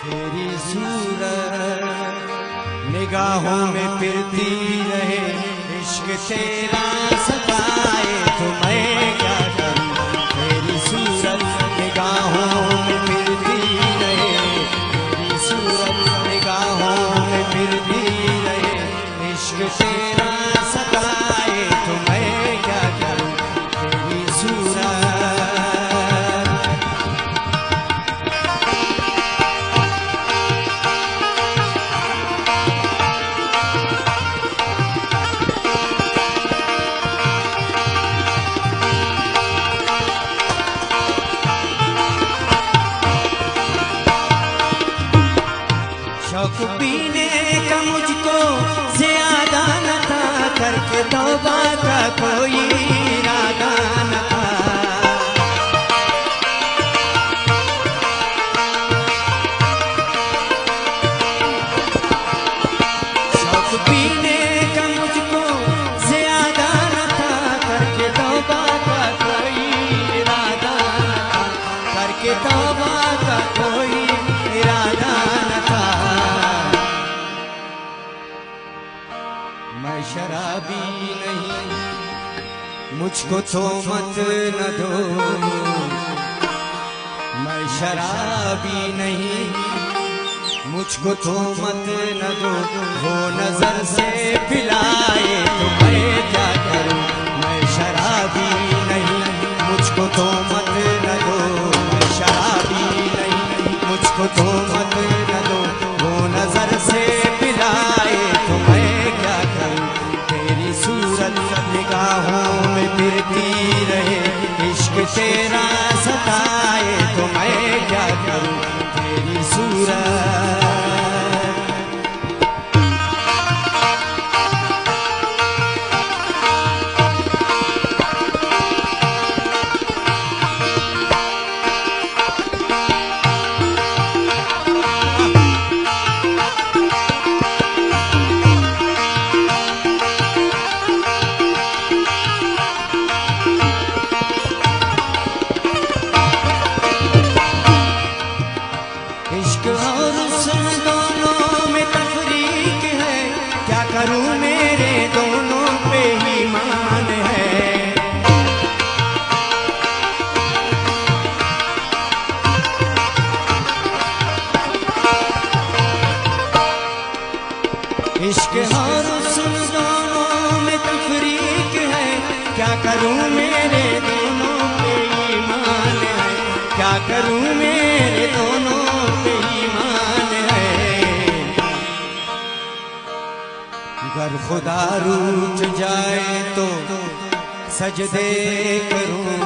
तेरी सूरत निगाहों में फिरती रहे, इश्क तेरा सताए तो मैं क्या करूं। तेरी सूरत निगाहों में फिरती रहे, तेरी सूरत निगाहों में फिरती रहे, इश्क तेरा सताए तो मैं क्या करूं। तेरी सूरत शौक पीने का मुझको ज्यादा न था, करके तौबा का कोई इरादा न था। शौक पीने का मुझको ज्यादा न था, करके तौबा का कोई इरादा न था, करके तौबा का कोई इरादा न था। मैं शराबी नहीं, मुझको तो मत न दो। मैं शराबी नहीं, मुझको तो मत न दो। वो नजर से पिलाए तो मैं क्या करूं। मैं शराबी नहीं, मुझको तो मत न दो। मैं शराबी नहीं, मुझको तो मत न दो। वो नजर से पिलाए तो मैं क्या करूं। तेरी सूरत निगाहों में फिरती रहे, इश्क तेरा सताए तो मैं क्या करूं। तेरी सूरत और हुस्न दोनों में तफरीक है, क्या करूं मेरे दोनों पे ही मान है। इश्क और हुस्न दोनों में तफरीक है, क्या करूं मेरे दोनों पे ही मान है। क्या करूं मेरे दोनों अगर खुदा रूठ जाए तो सजदे करूं।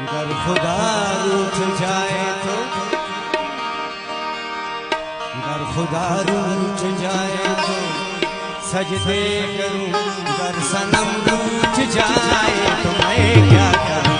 अगर खुदा रूठ जाए तो, अगर खुदा रूठ जाए तो सजदे करूं। अगर सनम रूठ जाए तो मैं क्या करूं।